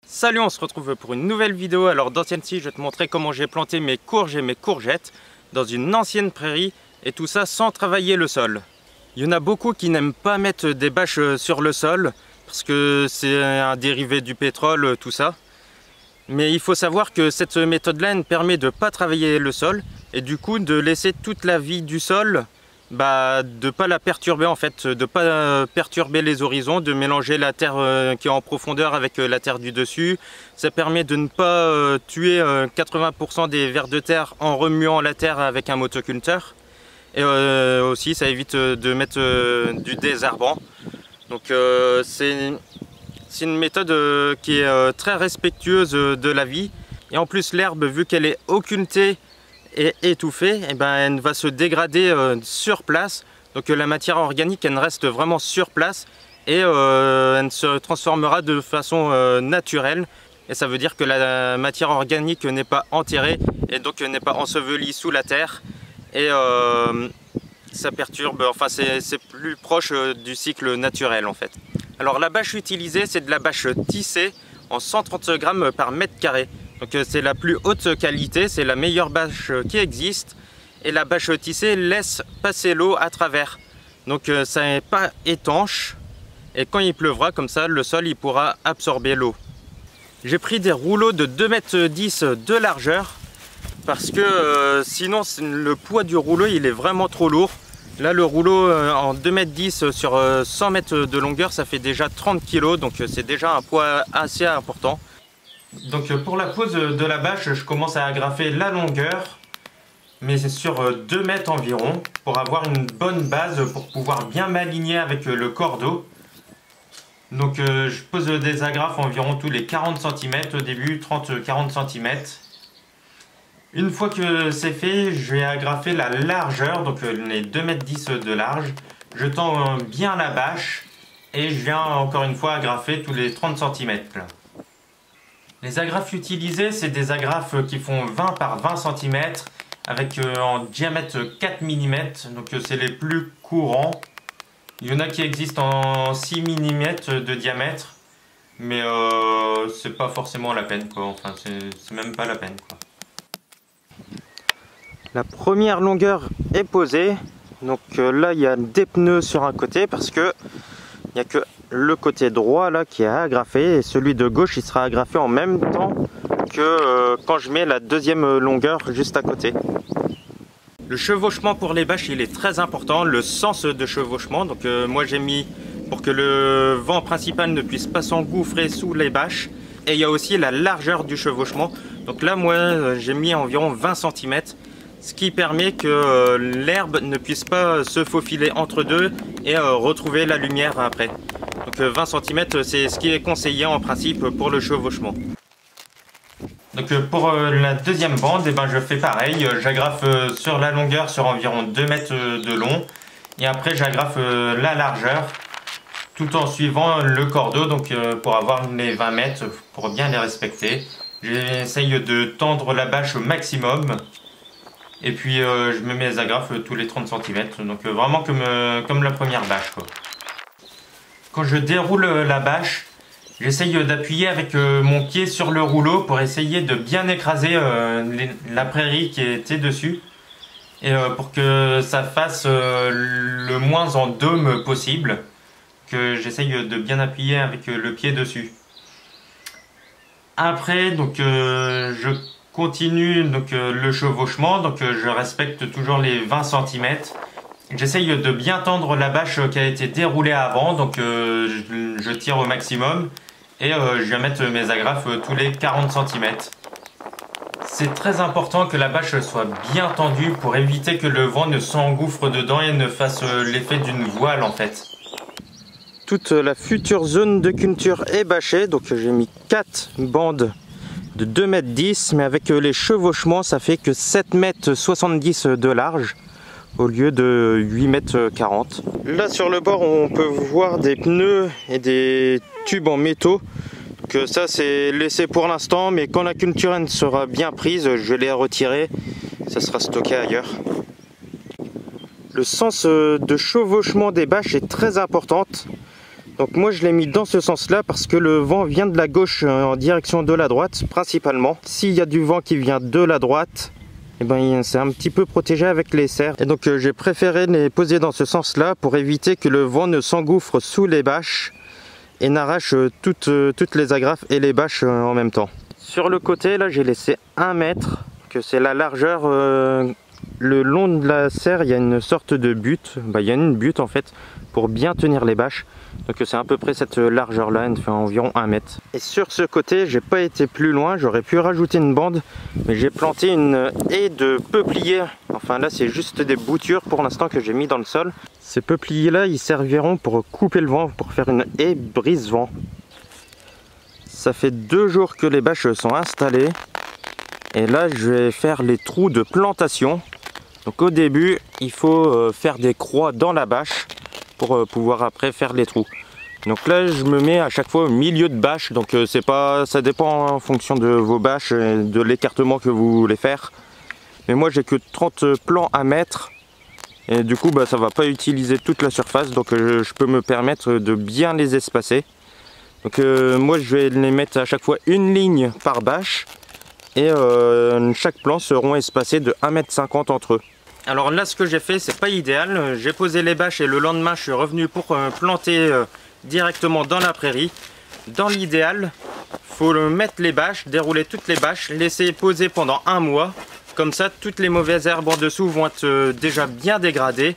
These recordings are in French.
Salut, on se retrouve pour une nouvelle vidéo. Alors dans celle-ci, je vais te montrer comment j'ai planté mes courges et mes courgettes dans une ancienne prairie, et tout ça sans travailler le sol. Il y en a beaucoup qui n'aiment pas mettre des bâches sur le sol parce que c'est un dérivé du pétrole, tout ça. Mais il faut savoir que cette méthode-là ne permet de ne pas travailler le sol et du coup de laisser toute la vie du sol, de ne pas la perturber en fait, de ne pas perturber les horizons, de mélanger la terre qui est en profondeur avec la terre du dessus. Ça permet de ne pas tuer 80% des vers de terre en remuant la terre avec un motoculteur. Et aussi ça évite de mettre du désherbant. Donc c'est une méthode qui est très respectueuse de la vie. Et en plus l'herbe, vu qu'elle est occultée et étouffée, elle va se dégrader sur place. Donc la matière organique, elle reste vraiment sur place et elle se transformera de façon naturelle. Et ça veut dire que la matière organique n'est pas enterrée et donc n'est pas ensevelie sous la terre. Et ça perturbe, enfin c'est plus proche du cycle naturel en fait. Alors la bâche utilisée, c'est de la bâche tissée en 130 grammes par mètre carré. Donc c'est la plus haute qualité, c'est la meilleure bâche qui existe. Et la bâche tissée laisse passer l'eau à travers. Donc ça n'est pas étanche. Et quand il pleuvra comme ça, le sol il pourra absorber l'eau. J'ai pris des rouleaux de 2,10 m de largeur. Parce que sinon le poids du rouleau il est vraiment trop lourd. Là le rouleau en 2,10 m sur 100 mètres de longueur, ça fait déjà 30 kg. Donc c'est déjà un poids assez important. Donc pour la pose de la bâche, je commence à agrafer la longueur, mais c'est sur 2 mètres environ, pour avoir une bonne base, pour pouvoir bien m'aligner avec le cordeau. Donc je pose des agrafes environ tous les 40 cm au début, 30-40 cm. Une fois que c'est fait, je vais agrafer la largeur, donc les 2,10 m de large. Je tends bien la bâche et je viens encore une fois agrafer tous les 30 cm. Les agrafes utilisées, c'est des agrafes qui font 20 par 20 cm avec en diamètre 4 mm, donc c'est les plus courants. Il y en a qui existent en 6 mm de diamètre, mais c'est pas forcément la peine quoi, enfin c'est même pas la peine quoi. La première longueur est posée, donc là il y a des pneus sur un côté parce que il n'y a que le côté droit là qui est agrafé et celui de gauche il sera agrafé en même temps que quand je mets la deuxième longueur juste à côté. Le chevauchement pour les bâches il est très important, le sens de chevauchement. Donc moi j'ai mis pour que le vent principal ne puisse pas s'engouffrer sous les bâches. Et il y a aussi la largeur du chevauchement. Donc là moi j'ai mis environ 20 cm. Ce qui permet que l'herbe ne puisse pas se faufiler entre deux et retrouver la lumière après. Donc 20 cm c'est ce qui est conseillé en principe pour le chevauchement. Donc pour la deuxième bande, je fais pareil, j'agrafe sur la longueur sur environ 2 mètres de long et après j'agrafe la largeur tout en suivant le cordeau, donc pour avoir les 20 mètres pour bien les respecter. J'essaye de tendre la bâche au maximum. Et puis je me mets les agrafes tous les 30 cm, donc vraiment comme la première bâche quoi. Quand je déroule la bâche, j'essaye d'appuyer avec mon pied sur le rouleau pour essayer de bien écraser la prairie qui était dessus. Et pour que ça fasse le moins en dôme possible, que j'essaye de bien appuyer avec le pied dessus. Après, donc je continue donc le chevauchement, donc je respecte toujours les 20 cm. J'essaye de bien tendre la bâche qui a été déroulée avant, donc je tire au maximum et je viens mettre mes agrafes tous les 40 cm. C'est très important que la bâche soit bien tendue pour éviter que le vent ne s'engouffre dedans et ne fasse l'effet d'une voile en fait. Toute la future zone de culture est bâchée, donc j'ai mis 4 bandes de 2,10 m, mais avec les chevauchements ça fait que 7,70 m de large au lieu de 8,40 m. Là sur le bord on peut voir des pneus et des tubes en métaux, que ça c'est laissé pour l'instant, mais quand la culture sera bien prise je les retirerai, ça sera stocké ailleurs. Le sens de chevauchement des bâches est très importante. Donc moi je l'ai mis dans ce sens-là parce que le vent vient de la gauche en direction de la droite principalement. S'il y a du vent qui vient de la droite, eh ben, c'est un petit peu protégé avec les serres. Et donc j'ai préféré les poser dans ce sens-là pour éviter que le vent ne s'engouffre sous les bâches et n'arrache toutes les agrafes et les bâches en même temps. Sur le côté là j'ai laissé 1 mètre, que c'est la largeur. Le long de la serre il y a une sorte de butte, il y a une butte en fait pour bien tenir les bâches. Donc c'est à peu près cette largeur là, elle fait environ 1 mètre. Et sur ce côté j'ai pas été plus loin, j'aurais pu rajouter une bande, mais j'ai planté une haie de peupliers. Enfin là c'est juste des boutures pour l'instant que j'ai mis dans le sol. Ces peupliers là ils serviront pour couper le vent, pour faire une haie brise-vent. Ça fait 2 jours que les bâches sont installées. Et là je vais faire les trous de plantation. Donc au début il faut faire des croix dans la bâche pour pouvoir après faire les trous. Donc là je me mets à chaque fois au milieu de bâche, donc c'est pas, ça dépend en fonction de vos bâches et de l'écartement que vous voulez faire. Mais moi j'ai que 30 plants à mettre et du coup ça va pas utiliser toute la surface, donc je peux me permettre de bien les espacer. Donc moi je vais les mettre à chaque fois une ligne par bâche et chaque plan seront espacés de 1,50 m entre eux. Alors là ce que j'ai fait c'est pas idéal, j'ai posé les bâches et le lendemain je suis revenu pour planter directement dans la prairie. Dans l'idéal, faut mettre les bâches, dérouler toutes les bâches, laisser poser pendant 1 mois. Comme ça toutes les mauvaises herbes en dessous vont être déjà bien dégradées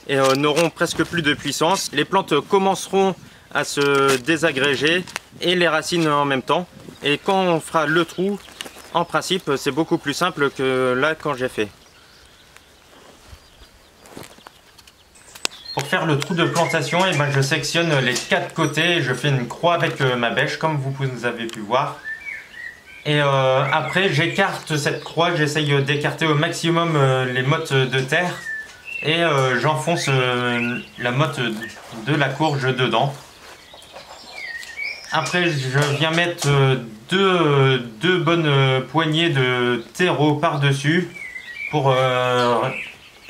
et n'auront presque plus de puissance. Les plantes commenceront à se désagréger et les racines en même temps. Et quand on fera le trou, en principe c'est beaucoup plus simple que là quand j'ai fait. Pour faire le trou de plantation, je sectionne les 4 côtés et je fais une croix avec ma bêche comme vous avez pu voir. Et après j'écarte cette croix, j'essaye d'écarter au maximum les mottes de terre et j'enfonce la motte de la courge dedans. Après je viens mettre deux bonnes poignées de terreau par-dessus pour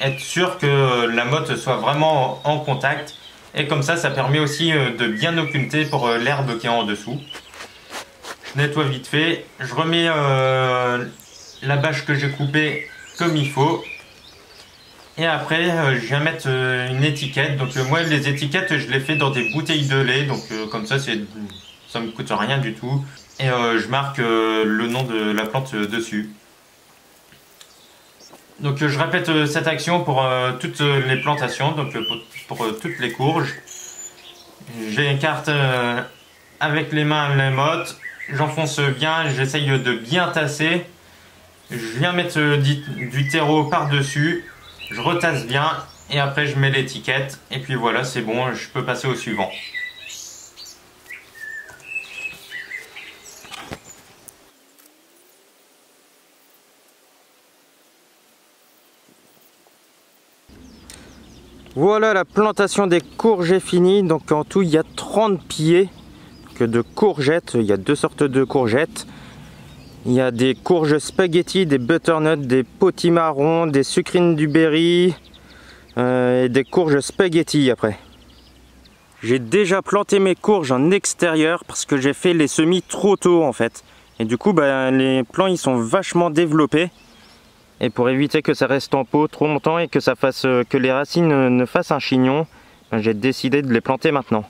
être sûr que la motte soit vraiment en contact, et comme ça permet aussi de bien occulter pour l'herbe qui est en dessous. Je nettoie vite fait, je remets la bâche que j'ai coupée comme il faut et après je viens mettre une étiquette. Donc moi les étiquettes je les fais dans des bouteilles de lait, donc comme ça ça me coûte rien du tout, et je marque le nom de la plante dessus. Donc je répète cette action pour toutes les plantations, donc pour toutes les courges. J'écarte avec les mains les mottes, j'enfonce bien, j'essaye de bien tasser. Je viens mettre du terreau par-dessus, je retasse bien et après je mets l'étiquette et puis voilà, c'est bon, je peux passer au suivant. Voilà, la plantation des courges est finie. Donc en tout il y a 30 pieds de courgettes. Il y a 2 sortes de courgettes. Il y a des courges spaghetti, des butternuts, des potimarrons, des sucrines du berry et des courges spaghetti après. J'ai déjà planté mes courges en extérieur parce que j'ai fait les semis trop tôt en fait. Et du coup les plants ils sont vachement développés. Et pour éviter que ça reste en pot trop longtemps et que que les racines ne fassent un chignon, j'ai décidé de les planter maintenant.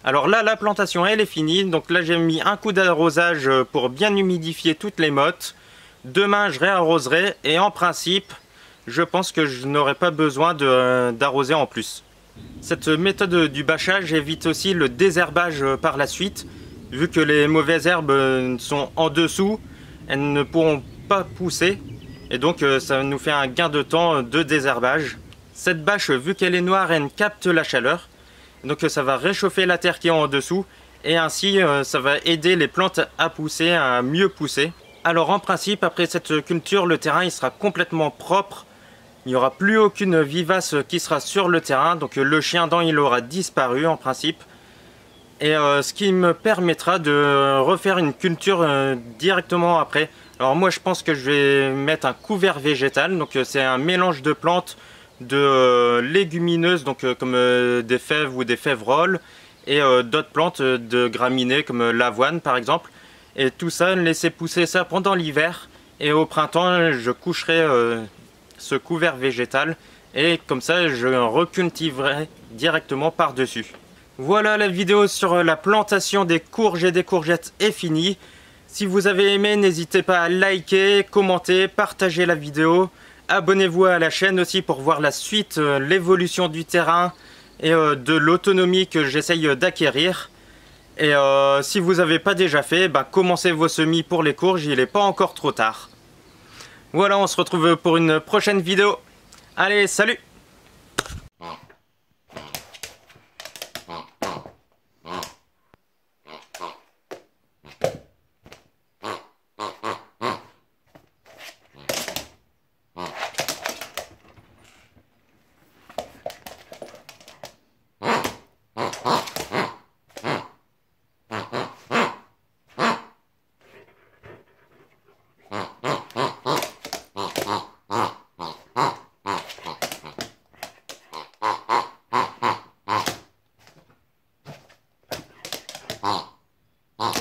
Alors là, la plantation elle est finie. Donc là j'ai mis un coup d'arrosage pour bien humidifier toutes les mottes. Demain je réarroserai et en principe, je pense que je n'aurai pas besoin d'arroser en plus. Cette méthode du bâchage évite aussi le désherbage par la suite. Vu que les mauvaises herbes sont en dessous, elles ne pourront pas pousser. Et donc ça nous fait un gain de temps de désherbage. Cette bâche, vu qu'elle est noire, elle capte la chaleur. Donc ça va réchauffer la terre qui est en dessous. Et ainsi ça va aider les plantes à pousser, à mieux pousser. Alors en principe, après cette culture, le terrain il sera complètement propre. Il n'y aura plus aucune vivace qui sera sur le terrain. Donc le chien-dent il aura disparu en principe. Et ce qui me permettra de refaire une culture directement après. Alors moi je pense que je vais mettre un couvert végétal, donc c'est un mélange de plantes, de légumineuses, donc comme des fèves ou des févroles, et d'autres plantes de graminées comme l'avoine par exemple. Et tout ça, laisser pousser ça pendant l'hiver. Et au printemps, je coucherai ce couvert végétal. Et comme ça, je recultiverai directement par-dessus. Voilà, la vidéo sur la plantation des courges et des courgettes est finie. Si vous avez aimé, n'hésitez pas à liker, commenter, partager la vidéo. Abonnez-vous à la chaîne aussi pour voir la suite, l'évolution du terrain et de l'autonomie que j'essaye d'acquérir. Et si vous n'avez pas déjà fait, commencez vos semis pour les courges, il n'est pas encore trop tard. Voilà, on se retrouve pour une prochaine vidéo. Allez, salut! Ah.